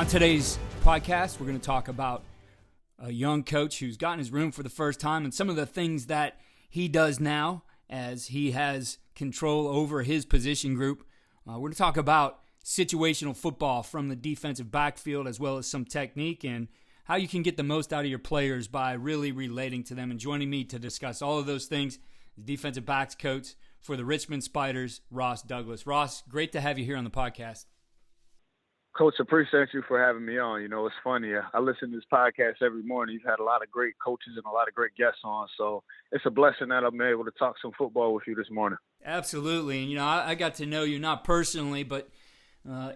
On today's podcast, we're going to talk about a young coach who's gotten his room for the first time and some of the things that he does now as he has control over his position group. We're going to talk about situational football from the defensive backfield as well as some technique and how you can get the most out of your players by really relating to them. And joining me to discuss all of those things is defensive backs coach for the Richmond Spiders, Ross Douglas. Ross, great to have you here on the podcast. Coach, appreciate you for having me on. You know, it's funny. I listen to this podcast every morning. You've had a lot of great coaches and a lot of great guests on. So it's a blessing that I'm able to talk some football with you this morning. Absolutely. And, you know, I got to know you not personally, but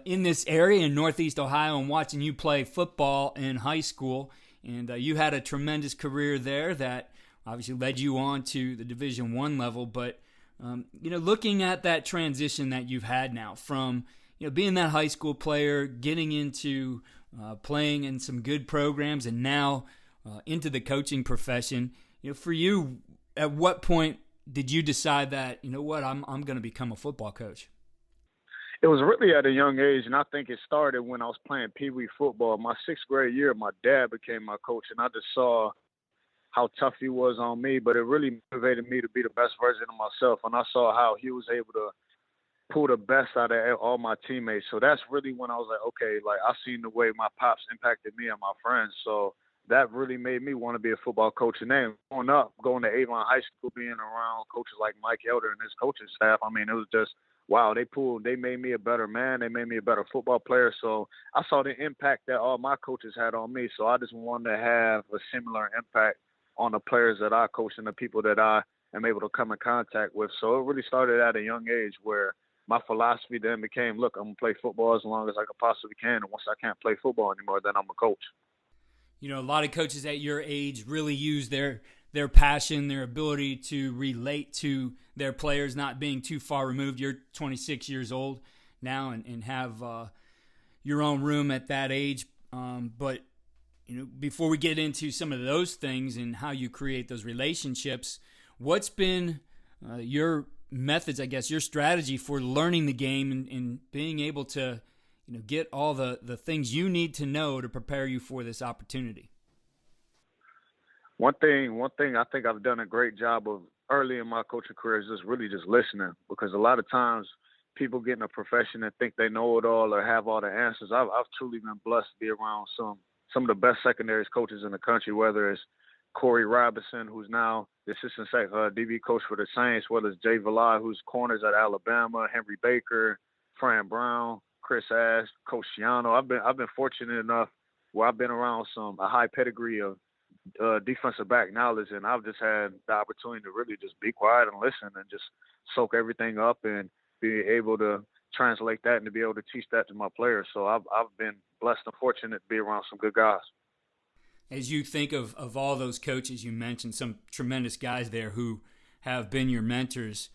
in this area in Northeast Ohio and watching you play football in high school. And you had a tremendous career there that obviously led you on to the Division I level. But, you know, looking at that transition that you've had now from – you know, being that high school player, getting into playing in some good programs, and now into the coaching profession. You know, for you, at what point did you decide that, you know what, I'm going to become a football coach? It was really at a young age, and I think it started when I was playing Pee Wee football. My sixth grade year, my dad became my coach, and I just saw how tough he was on me, but it really motivated me to be the best version of myself, and I saw how he was able to pull the best out of all my teammates. So that's really when I was like, okay, like I seen the way my pops impacted me and my friends. So that really made me want to be a football coach. And then growing up, going to Avon High School, being around coaches like Mike Elder and his coaching staff, I mean, it was just, wow, they made me a better man. They made me a better football player. So I saw the impact that all my coaches had on me. So I just wanted to have a similar impact on the players that I coach and the people that I am able to come in contact with. So it really started at a young age where my philosophy then became, look, I'm going to play football as long as I could possibly can. And once I can't play football anymore, then I'm a coach. You know, a lot of coaches at your age really use their passion, their ability to relate to their players, not being too far removed. You're 26 years old now and have your own room at that age. But, you know, before we get into some of those things and how you create those relationships, what's been your methods, I guess, your strategy for learning the game and being able to, you know, get all the things you need to know to prepare you for this opportunity? One thing I think I've done a great job of early in my coaching career is just really just listening, because a lot of times people get in a profession and think they know it all or have all the answers. I've truly been blessed to be around some of the best secondaries coaches in the country, whether it's Corey Robinson, who's now the assistant DB coach for the Saints, whether it's Jay Valai, who's corners at Alabama, Henry Baker, Fran Brown, Chris Ash, Coach Shiano. I've been fortunate enough where I've been around a high pedigree of defensive back knowledge, and I've just had the opportunity to really just be quiet and listen and just soak everything up and be able to translate that and to be able to teach that to my players. So I've been blessed and fortunate to be around some good guys. As you think of all those coaches, you mentioned some tremendous guys there who have been your mentors.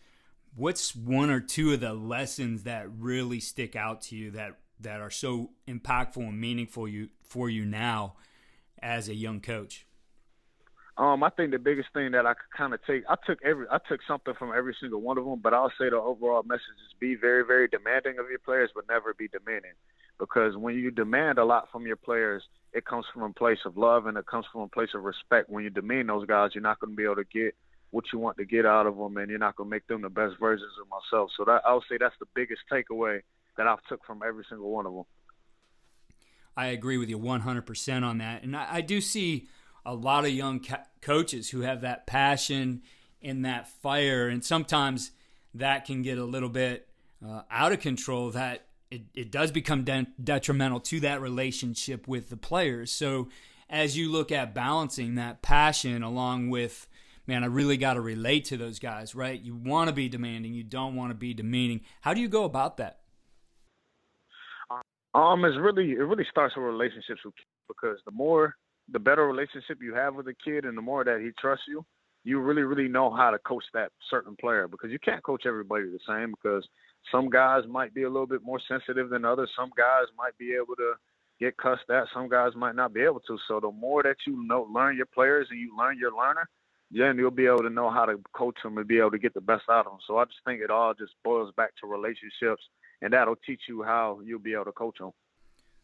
What's one or two of the lessons that really stick out to you that are so impactful and meaningful for you now as a young coach? I think the biggest thing that I could kind of take, I took something from every single one of them, but I'll say the overall message is be very, very demanding of your players, but never be demeaning. Because when you demand a lot from your players, it comes from a place of love and it comes from a place of respect. When you demean those guys, you're not going to be able to get what you want to get out of them, and you're not going to make them the best versions of myself. So I would say that's the biggest takeaway that I've took from every single one of them. I agree with you 100% on that. And I do see a lot of young coaches who have that passion and that fire, and sometimes that can get a little bit out of control, that it does become detrimental to that relationship with the players. So as you look at balancing that passion along with, man, I really got to relate to those guys, right? You want to be demanding. You don't want to be demeaning. How do you go about that? It really starts with relationships with kids, because the better relationship you have with a kid and the more that he trusts you, you really, really know how to coach that certain player, because you can't coach everybody the same, because some guys might be a little bit more sensitive than others. Some guys might be able to get cussed at. Some guys might not be able to. So the more that you learn your players and you learn your learner, then you'll be able to know how to coach them and be able to get the best out of them. So I just think it all just boils back to relationships, and that'll teach you how you'll be able to coach them.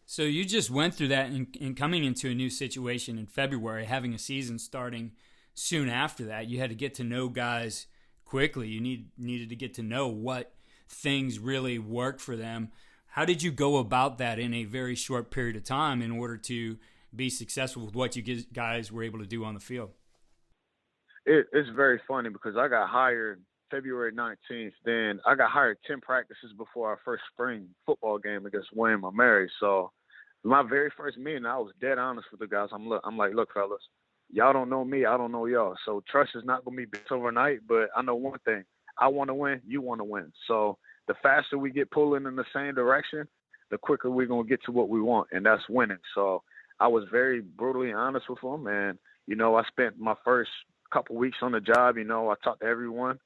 So you just went through that and coming into a new situation in February, having a season starting soon after that. You had to get to know guys quickly. You needed to get to know what things really work for them. How did you go about that in a very short period of time in order to be successful with what you guys were able to do on the field? It's very funny because I got hired February 19th. Then I got hired 10 practices before our first spring football game against William and Mary. So my very first meeting, I was dead honest with the guys. I'm like, look, fellas, y'all don't know me. I don't know y'all. So trust is not going to be built overnight. But I know one thing. I want to win. You want to win. So the faster we get pulling in the same direction, the quicker we're going to get to what we want, and that's winning. So I was very brutally honest with them. And, I spent my first couple weeks on the job. I talked to everyone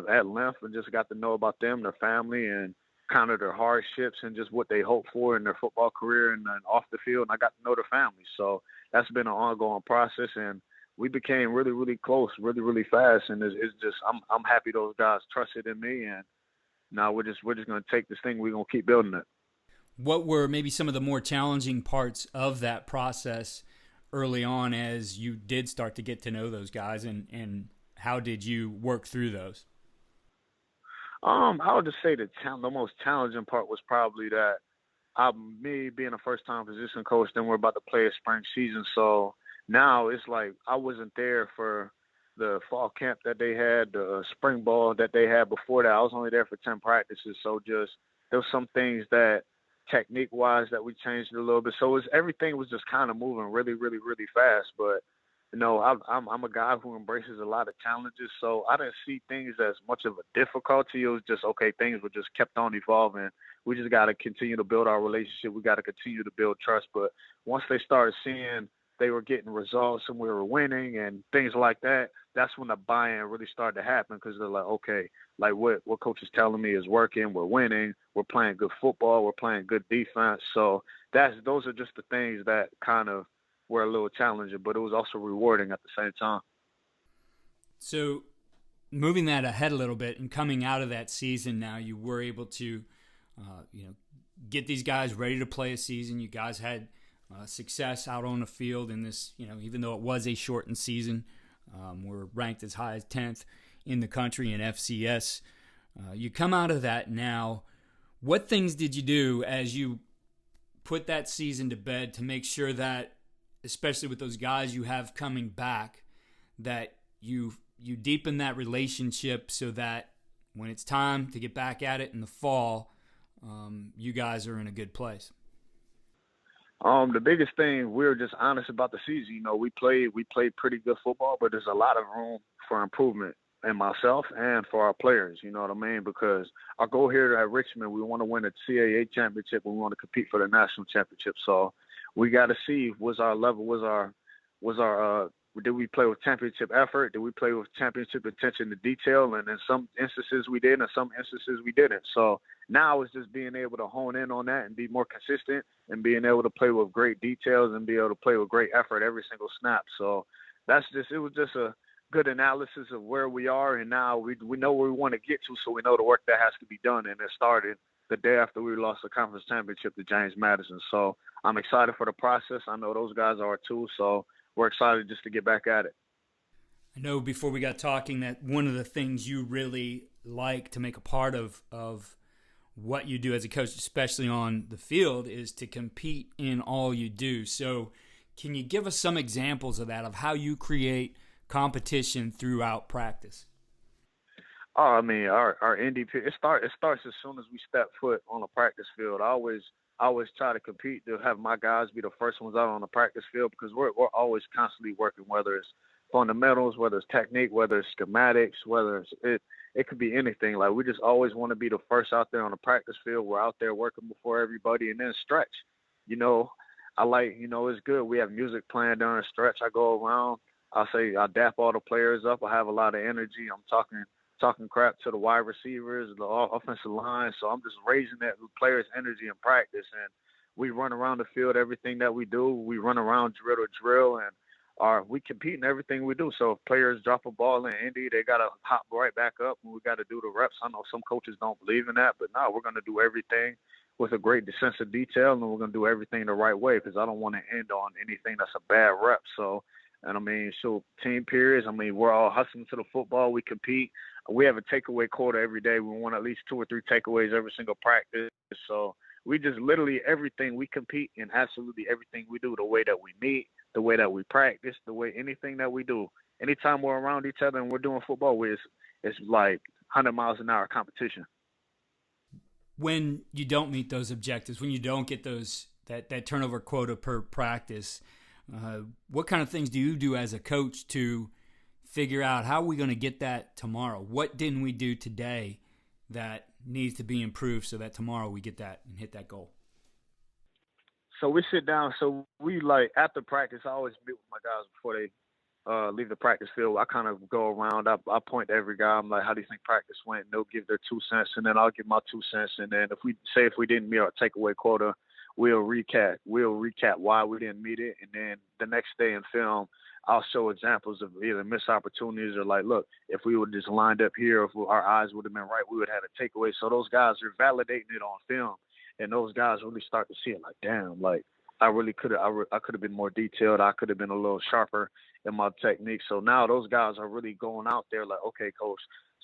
at length and just got to know about them, their family, and kind of their hardships and just what they hope for in their football career and off the field. And I got to know their family. So that's been an ongoing process, and we became really, really close, really, really fast. And it's just I'm happy those guys trusted in me, and now we're just going to take this thing. We're going to keep building it. What were maybe some of the more challenging parts of that process early on as you did start to get to know those guys, and how did you work through those? I would just say the most challenging part was probably that me being a first-time position coach, then we're about to play a spring season. So now it's like I wasn't there for the fall camp that they had, the spring ball that they had before that. I was only there for 10 practices. So just there was some things that technique-wise that we changed a little bit. So everything was just kind of moving really, really, really fast. But I'm a guy who embraces a lot of challenges, so I didn't see things as much of a difficulty. It was just, okay, things were just kept on evolving. We just got to continue to build our relationship. We got to continue to build trust. But once they started seeing they were getting results and we were winning and things like that, that's when the buy-in really started to happen, because they're like, okay, like what coach is telling me is working. We're winning. We're playing good football. We're playing good defense. So those are just the things that kind of were a little challenging, but it was also rewarding at the same time. So moving that ahead a little bit and coming out of that season now, you were able to get these guys ready to play a season. You guys had success out on the field in this, even though it was a shortened season. We're ranked as high as 10th in the country in FCS. You come out of that now. What things did you do as you put that season to bed to make sure that, especially with those guys you have coming back, that you deepen that relationship so that when it's time to get back at it in the fall, you guys are in a good place? The biggest thing, we were just honest about the season. We played pretty good football, but there's a lot of room for improvement in myself and for our players, you know what I mean? Because our goal here at Richmond, we want to win a CAA championship and we want to compete for the national championship. So we got to see was our level, did we play with championship effort? Did we play with championship attention to detail? And in some instances we did, and in some instances we didn't. So now it's just being able to hone in on that and be more consistent and being able to play with great details and be able to play with great effort every single snap. So it was just a good analysis of where we are, and now we know where we want to get to, so we know the work that has to be done, and it started the day after we lost the conference championship to James Madison. So I'm excited for the process. I know those guys are too, so we're excited just to get back at it. I know before we got talking that one of the things you really like to make a part of what you do as a coach, especially on the field, is to compete in all you do. So can you give us some examples of that, of how you create competition throughout practice? Oh, I mean, our NDP, it starts as soon as we step foot on the practice field. I always try to compete to have my guys be the first ones out on the practice field, because we're always constantly working, whether it's fundamentals, whether it's technique, whether it's schematics, whether it could be anything. Like, we just always want to be the first out there on the practice field. We're out there working before everybody, and then stretch. It's good. We have music playing during stretch. I go around. I dap all the players up. I have a lot of energy. I'm talking crap to the wide receivers, the offensive line. So I'm just raising that players' energy in practice. And we run around the field, everything that we do. We run around drill to drill, and we compete in everything we do. So if players drop a ball in Indy, they got to hop right back up, and we got to do the reps. I know some coaches don't believe in that, but no, we're going to do everything with a great sense of detail, and we're going to do everything the right way because I don't want to end on anything that's a bad rep. So, and I mean, so team periods, I mean, we're all hustling to the football. We compete. We have a takeaway quota every day. We want at least 2 or 3 takeaways every single practice. So we just literally everything we compete in, absolutely everything we do, the way that we meet, the way that we practice, the way anything that we do. Anytime we're around each other and we're doing football, it's like 100 miles an hour competition. When you don't meet those objectives, when you don't get that turnover quota per practice, what kind of things do you do as a coach to figure out how are we going to get that tomorrow? What didn't we do today that needs to be improved so that tomorrow we get that and hit that goal? So we sit down. So we after practice, I always meet with my guys before they leave the practice field. I kind of go around. I point to every guy. I'm like, how do you think practice went? And they'll give their 2 cents, and then I'll give my 2 cents. And then if we didn't meet our takeaway quota, we'll recap why we didn't meet it. And then the next day in film, I'll show examples of either missed opportunities or like, look, if we would just lined up here, if our eyes would have been right, we would have had a takeaway. So those guys are validating it on film, and those guys really start to see it like, damn, like I could have been more detailed. I could have been a little sharper in my technique. So now those guys are really going out there like, okay, coach,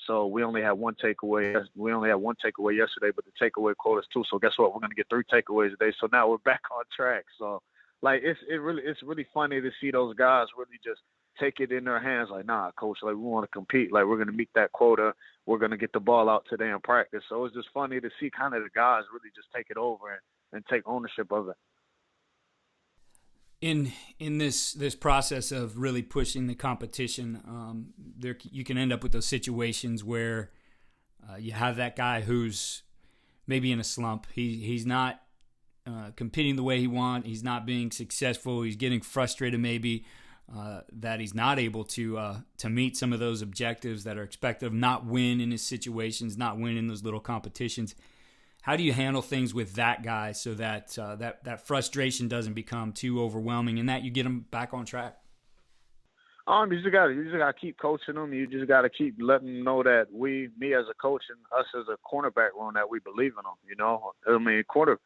so we only had one takeaway. We only had one takeaway yesterday, but the takeaway quota is 2. So guess what? We're going to get 3 takeaways today. So now we're back on track. So like it's really funny to see those guys really just take it in their hands. Like, nah, coach, like we want to compete. Like we're going to meet that quota. We're going to get the ball out today in practice. So it's just funny to see kind of the guys really just take it over and take ownership of it. In this process of really pushing the competition, you can end up with those situations where you have that guy who's maybe in a slump. He's not competing the way he wants. He's not being successful. He's getting frustrated maybe that he's not able to meet some of those objectives that are expected of, not win in his situations, not win in those little competitions. How do you handle things with that guy so that that frustration doesn't become too overwhelming and that you get him back on track? You just gotta keep coaching them. You just gotta keep letting them know that me as a coach and us as a cornerback room, that we believe in them. You know, I mean, corner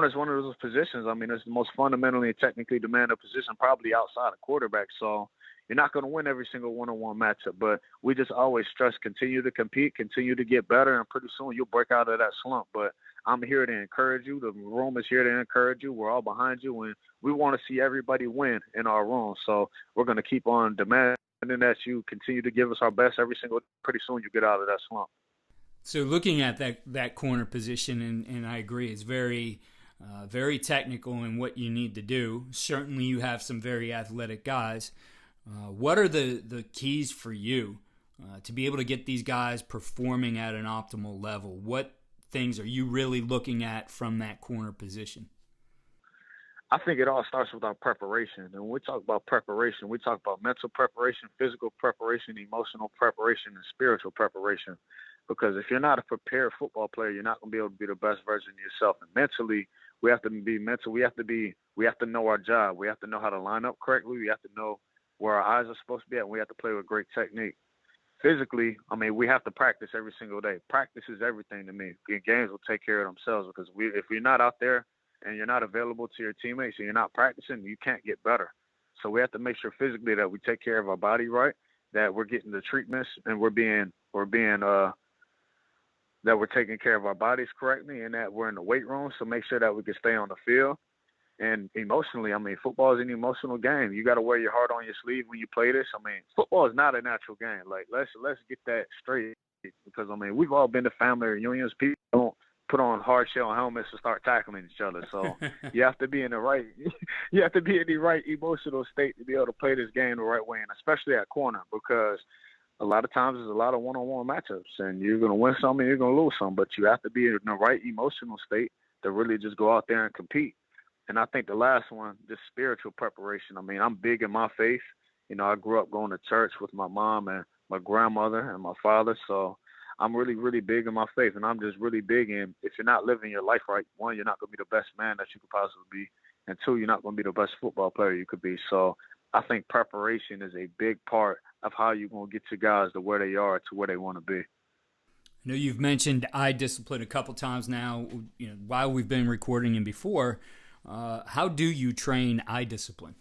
is one of those positions. I mean, it's the most fundamentally and technically demanding position probably outside of quarterback. So you're not going to win every single one-on-one matchup, but we just always stress continue to compete, continue to get better, and pretty soon you'll break out of that slump. But I'm here to encourage you. The room is here to encourage you. We're all behind you, and we want to see everybody win in our room. So we're going to keep on demanding that you continue to give us our best every single day. Pretty soon you get out of that slump. So looking at that corner position, and I agree, it's very technical in what you need to do. Certainly you have some very athletic guys. What are the keys for you to be able to get these guys performing at an optimal level? What things are you really looking at from that corner position? I think it all starts with our preparation. And when we talk about preparation, we talk about mental preparation, physical preparation, emotional preparation, and spiritual preparation. Because if you're not a prepared football player, you're not going to be able to be the best version of yourself. And mentally, we have to be mental. We have to know our job. We have to know how to line up correctly. We have to know where our eyes are supposed to be at, and we have to play with great technique. Physically, I mean, we have to practice every single day. Practice is everything to me. Games will take care of themselves because if you're not out there and you're not available to your teammates and you're not practicing, you can't get better. So we have to make sure physically that we take care of our body right, that we're getting the treatments and that we're taking care of our bodies correctly, and that we're in the weight room. So make sure that we can stay on the field. And emotionally, I mean, football is an emotional game. You got to wear your heart on your sleeve when you play this. I mean, football is not a natural game. Like, let's get that straight, because I mean, we've all been to family reunions. People don't put on hard shell helmets and start tackling each other. So you have to be in the right emotional state to be able to play this game the right way, and especially at corner, because a lot of times there's a lot of one-on-one matchups, and you're going to win some and you're going to lose some, but you have to be in the right emotional state to really just go out there and compete. And I think the last one, just spiritual preparation. I mean, I'm big in my faith. You know, I grew up going to church with my mom and my grandmother and my father. So I'm really, really big in my faith. And I'm just really big in, if you're not living your life right, one, you're not going to be the best man that you could possibly be. And two, you're not going to be the best football player you could be. So I think preparation is a big part of how you're going to get your guys to where they are to where they want to be. I know you've mentioned eye discipline a couple times now, while we've been recording and before. How do you train eye discipline?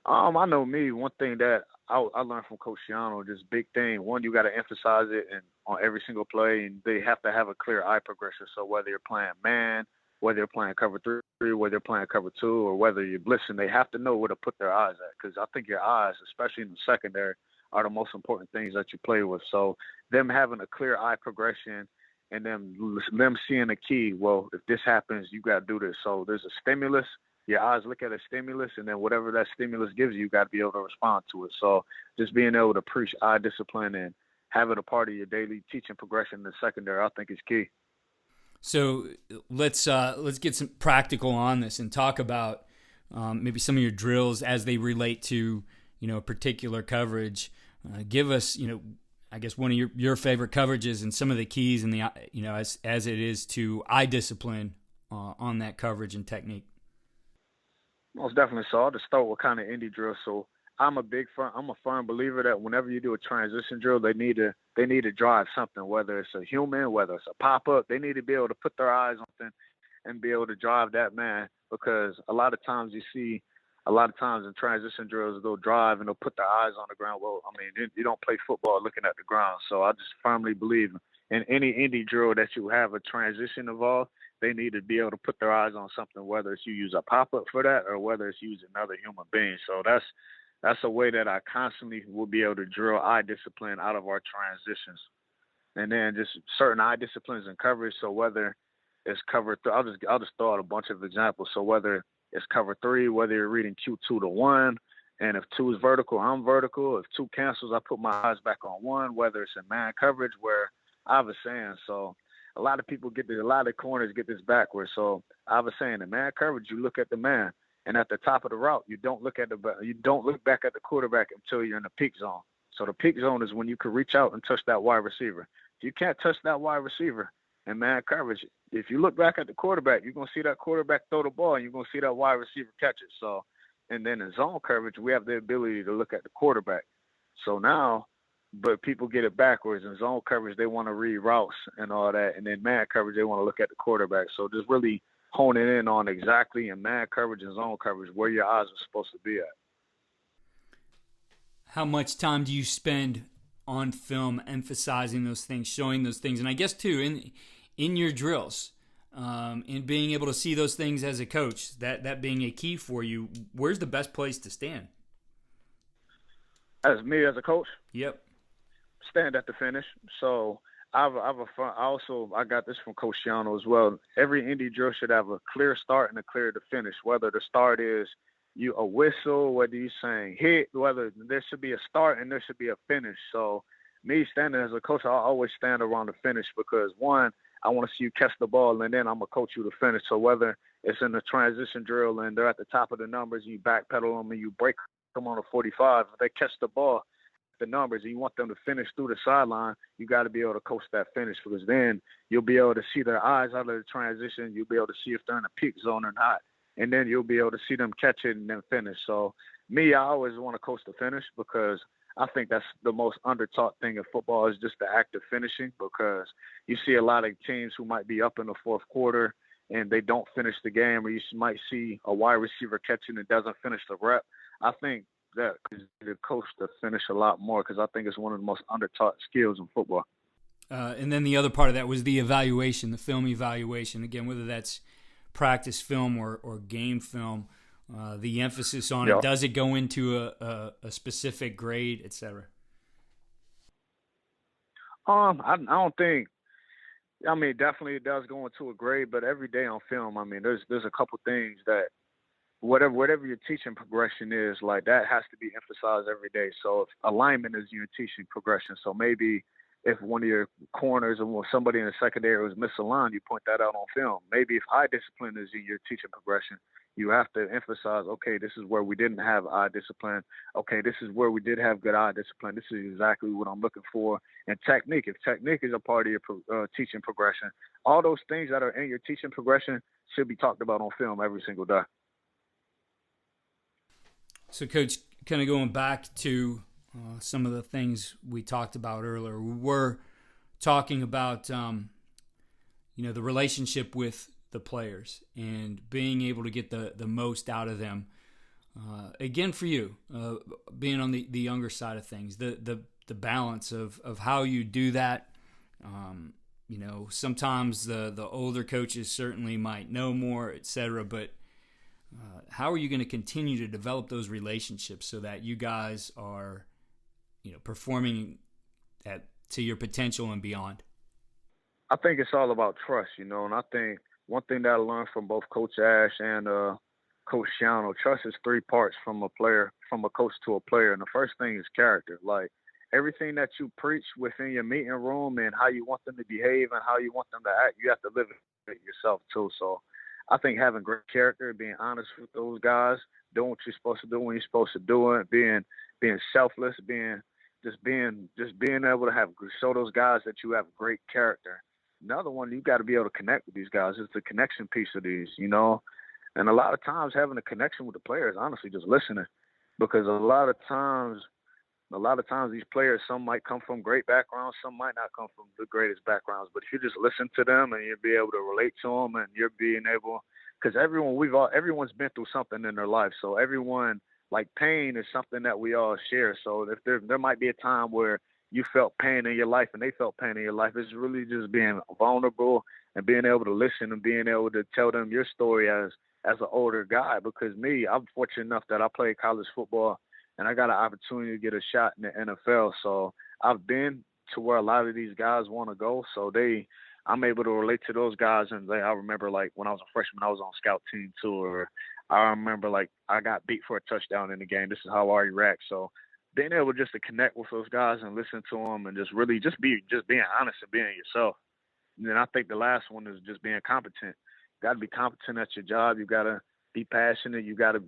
I know me. One thing that I learned from Coach Shiano, just big thing. One, you got to emphasize it on every single play, and they have to have a clear eye progression. So whether you're playing man, whether you're playing cover 3, whether you're playing cover 2, or whether you're blitzing, they have to know where to put their eyes at. Because I think your eyes, especially in the secondary, are the most important things that you play with. So them having a clear eye progression and them seeing the key, well, if this happens, you got to do this. So there's a stimulus. Your eyes look at a stimulus, and then whatever that stimulus gives you, you got to be able to respond to it. So just being able to preach eye discipline and have it a part of your daily teaching progression in the secondary, I think is key. So let's get some practical on this and talk about maybe some of your drills as they relate to a particular coverage. Give us I guess one of your favorite coverages and some of the keys in the as it is to eye discipline on that coverage and technique. Most definitely. So I'll just start with kind of indie drill. So I'm a firm believer that whenever you do a transition drill, they need to drive something, whether it's a human, whether it's a pop-up. They need to be able to put their eyes on something and be able to drive that man, because a lot of times in transition drills, they'll drive and they'll put their eyes on the ground. Well, I mean, you don't play football looking at the ground. So I just firmly believe in any indie drill that you have a transition involved, they need to be able to put their eyes on something, whether it's you use a pop-up for that or whether it's using another human being. So that's a way that I constantly will be able to drill eye discipline out of our transitions. And then just certain eye disciplines and coverage. So whether it's cover, I'll just throw out a bunch of examples. So whether it's cover 3, whether you're reading Q2 to 1, and if 2 is vertical, I'm vertical. If 2 cancels, I put my eyes back on 1, whether it's in man coverage where I was saying, so a lot of corners get this backwards. So I was saying in man coverage, you look at the man, and at the top of the route, you don't look back at the quarterback until you're in the peak zone. So the peak zone is when you can reach out and touch that wide receiver. If you can't touch that wide receiver in man coverage, if you look back at the quarterback, you're gonna see that quarterback throw the ball, and you're gonna see that wide receiver catch it. So, and then in zone coverage, we have the ability to look at the quarterback. So now, but people get it backwards. In zone coverage, they want to read routes and all that, and then man coverage, they want to look at the quarterback. So just really honing in on exactly in man coverage and zone coverage where your eyes are supposed to be at. How much time do you spend on film emphasizing those things, showing those things? And I guess, too, in your drills, in being able to see those things as a coach, that being a key for you, where's the best place to stand? As me as a coach? Yep. Stand at the finish. So I got this from Coach Shiano as well. Every indie drill should have a clear start and a clear to finish. Whether the start is a whistle, whether you saying hit, whether there should be a start and there should be a finish. So me standing as a coach, I always stand around the finish, because one, I want to see you catch the ball, and then I'm gonna coach you to finish. So whether it's in the transition drill and they're at the top of the numbers, you backpedal them and you break them on a 45. If they catch the ball, the numbers, and you want them to finish through the sideline, you got to be able to coach that finish, because then you'll be able to see their eyes out of the transition. You'll be able to see if they're in a peak zone or not, and then you'll be able to see them catch it and then finish. So me, I always want to coach the finish, because I think that's the most undertaught thing in football, is just the act of finishing, because you see a lot of teams who might be up in the fourth quarter and they don't finish the game, or you might see a wide receiver catching and doesn't finish the rep. I think that the coach to finish a lot more, because I think it's one of the most undertaught skills in football. And then the other part of that was the evaluation, the film evaluation. Again, whether that's practice film or game film, the emphasis on it. Does it go into a specific grade, et cetera? I don't think. I mean, definitely it does go into a grade, but every day on film, I mean, there's a couple things that whatever your teaching progression is, like, that has to be emphasized every day. So if alignment is your teaching progression, so maybe if one of your corners or somebody in the secondary was misaligned, you point that out on film. Maybe if eye discipline is in your teaching progression, you have to emphasize, okay, this is where we didn't have eye discipline. Okay, this is where we did have good eye discipline. This is exactly what I'm looking for. And technique, if technique is a part of your teaching progression, all those things that are in your teaching progression should be talked about on film every single day. So, Coach, kind of going back to some of the things we talked about earlier, we were talking about the relationship with the players and being able to get the most out of them. Again, for you, being on the younger side of things, the balance of how you do that. Sometimes the older coaches certainly might know more, etc. But how are you going to continue to develop those relationships so that you guys are, performing to your potential and beyond? I think it's all about trust, and I think one thing that I learned from both Coach Ash and Coach Shiano, trust is 3 parts from a coach to a player. And the first thing is character. Like, everything that you preach within your meeting room and how you want them to behave and how you want them to act, you have to live it yourself too. So I think having great character, being honest with those guys, doing what you're supposed to do when you're supposed to do it, being selfless, being able to show those guys that you have great character. Another one, you got to be able to connect with these guys. It's the connection piece of these, And a lot of times having a connection with the players, honestly, just listening, because a lot of times these players, some might come from great backgrounds, some might not come from the greatest backgrounds. But if you just listen to them and you'll be able to relate to them, and you're being able, because everyone's been through something in their life, so everyone, like, pain is something that we all share. So if there might be a time where you felt pain in your life and they felt pain in your life, it's really just being vulnerable and being able to listen and being able to tell them your story as an older guy. Because I'm fortunate enough that I played college football and I got an opportunity to get a shot in the NFL. So I've been to where a lot of these guys want to go. So I'm able to relate to those guys. And I remember, like, when I was a freshman, I was on scout team too. Or I remember, like, I got beat for a touchdown in the game. This is how I react. So being able just to connect with those guys and listen to them and just being honest and being yourself. And then I think the last one is just being competent. You got to be competent at your job. You got to be passionate. You got to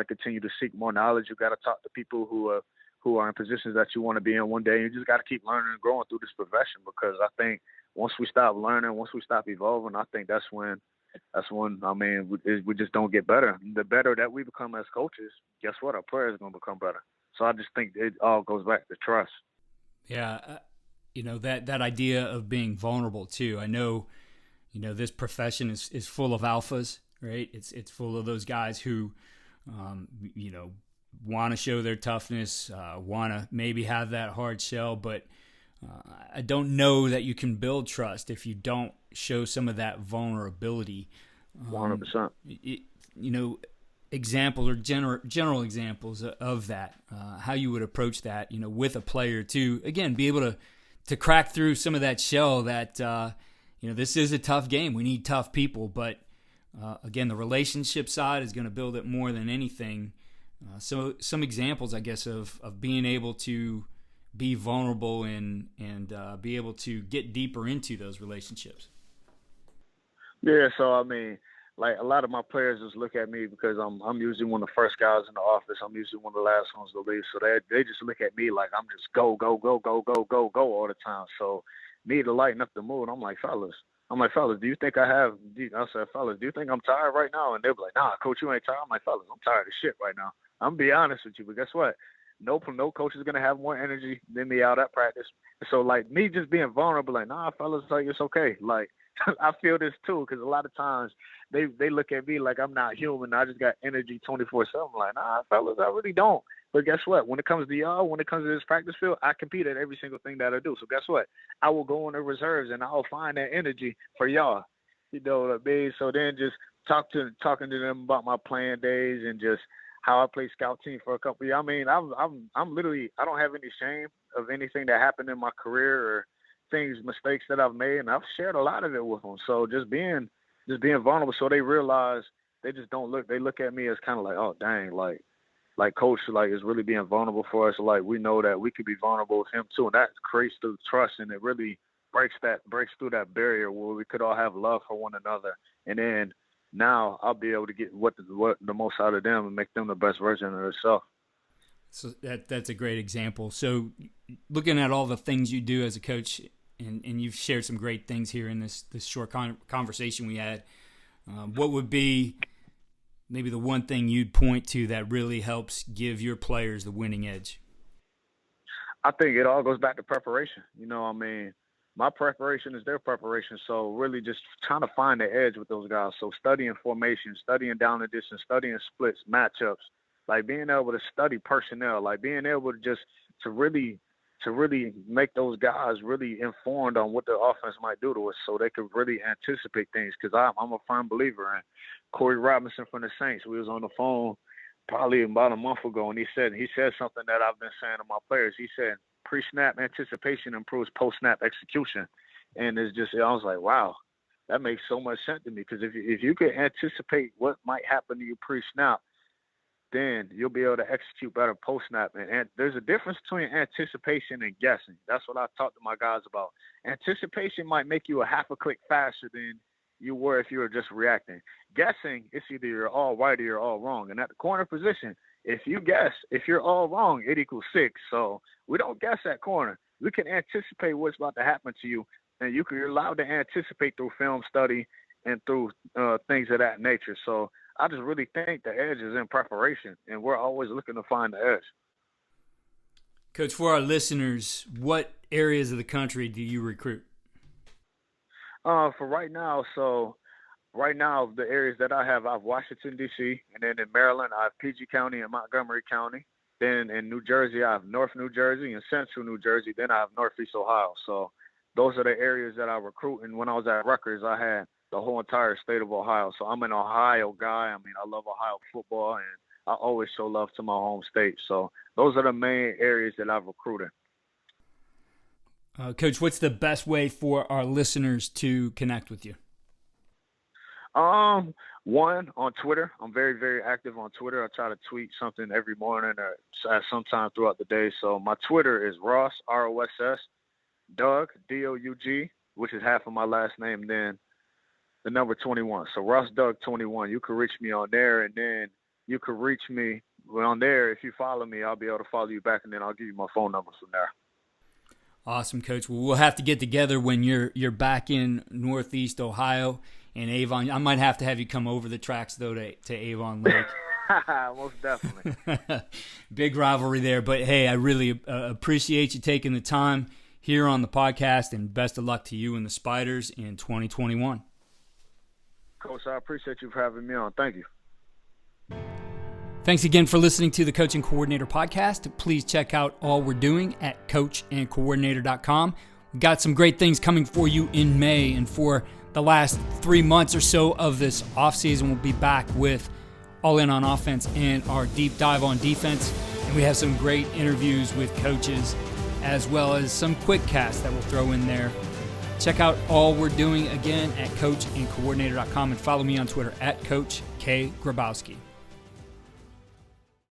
continue to seek more knowledge. You got to talk to people who are in positions that you want to be in one day. You just got to keep learning and growing through this profession, because I think once we stop learning, once we stop evolving, I think that's when we just don't get better. The better that we become as coaches, guess what? Our players are going to become better. So I just think it all goes back to trust. Yeah, that idea of being vulnerable too. I know, this profession is full of alphas, right? It's full of those guys who, want to show their toughness, want to maybe have that hard shell, but I don't know that you can build trust if you don't show some of that vulnerability. 100%. Examples or general examples of that, how you would approach that, with a player to, again, be able to crack through some of that shell that, this is a tough game. We need tough people, but again, the relationship side is going to build it more than anything. So some examples, I guess, of being able to be vulnerable and be able to get deeper into those relationships. Yeah, so I mean, like, a lot of my players just look at me because I'm usually one of the first guys in the office. I'm usually one of the last ones to leave. So they just look at me like I'm just go all the time. So me to lighten up the mood, I'm like, fellas, do you think I said, fellas, do you think I'm tired right now? And they'll be like, nah, coach, you ain't tired. I'm like, fellas, I'm tired of shit right now. I'm be honest with you, but guess what? No coach is going to have more energy than me out at practice. So, like, me just being vulnerable, like, nah, fellas, like, it's okay. Like, I feel this too, because a lot of times they look at me like I'm not human. I just got energy 24/7. Like, nah, fellas, I really don't. But guess what? When it comes to y'all, when it comes to this practice field, I compete at every single thing that I do. So guess what? I will go in the reserves and I'll find that energy for y'all. You know what I mean? So then just talking to them about my playing days and just how I played scout team for a couple of years. I mean, I'm literally, I don't have any shame of anything that happened in my career or mistakes that I've made, and I've shared a lot of it with them. So just being vulnerable, so they realize they just don't look. They look at me as kind of like, oh dang, like coach, like, is really being vulnerable for us. Like, we know that we could be vulnerable with him too, and that creates the trust, and it really breaks through that barrier where we could all have love for one another, and then now I'll be able to get what the most out of them and make them the best version of themselves. So that's a great example. So looking at all the things you do as a coach, and you've shared some great things here in this short conversation we had, what would be maybe the one thing you'd point to that really helps give your players the winning edge? I think it all goes back to preparation. You know, I mean, my preparation is their preparation. So really just trying to find the edge with those guys. So studying formation, studying down the distance, studying splits, matchups, like being able to study personnel, like being able to just to really make those guys really informed on what the offense might do to us so they could really anticipate things. Because I'm a firm believer in Corey Robinson from the Saints. We was on the phone probably about a month ago, and he said something that I've been saying to my players. He said, pre-snap anticipation improves post-snap execution. And it's just, I was like, wow, that makes so much sense to me. Because if you could anticipate what might happen to you pre-snap, then you'll be able to execute better post-snap. And there's a difference between anticipation and guessing. That's what I talked to my guys about. Anticipation might make you a half a click faster than you were if you were just reacting. Guessing, it's either you're all right or you're all wrong. And at the corner position, if you guess, if you're all wrong, it equals 6. So we don't guess at corner. We can anticipate what's about to happen to you, and you're allowed to anticipate through film study and through things of that nature. So I just really think the edge is in preparation, and we're always looking to find the edge. Coach, for our listeners, what areas of the country do you recruit? For right now, the areas that I have Washington, D.C., and then in Maryland, I have PG County and Montgomery County. Then in New Jersey, I have North New Jersey and Central New Jersey. Then I have Northeast Ohio. So those are the areas that I recruit. And when I was at Rutgers, I had the whole entire state of Ohio. So I'm an Ohio guy. I mean, I love Ohio football, and I always show love to my home state. So those are the main areas that I've recruited. Coach, what's the best way for our listeners to connect with you? One, on Twitter. I'm very, very active on Twitter. I try to tweet something every morning or sometime throughout the day. So my Twitter is Ross, R-O-S-S, Doug, D-O-U-G, which is half of my last name, then the number 21. So Ross Doug 21. You can reach me on there, and then you can reach me on there. If you follow me, I'll be able to follow you back, and then I'll give you my phone number from there. Awesome, Coach. Well, we'll have to get together when you're back in Northeast Ohio and Avon. I might have to have you come over the tracks, though, to Avon Lake. Most definitely. Big rivalry there. But, hey, I really appreciate you taking the time here on the podcast, and best of luck to you and the Spiders in 2021. Coach, I appreciate you for having me on. Thank you. Thanks again for listening to the Coach and Coordinator podcast. Please check out all we're doing at coachandcoordinator.com. We've got some great things coming for you in May, and for the last 3 months or so of this offseason, we'll be back with All In on Offense and our deep dive on defense. And we have some great interviews with coaches, as well as some quick casts that we'll throw in there. Check out all we're doing again at coachandcoordinator.com, and follow me on Twitter at Coach K. Grabowski.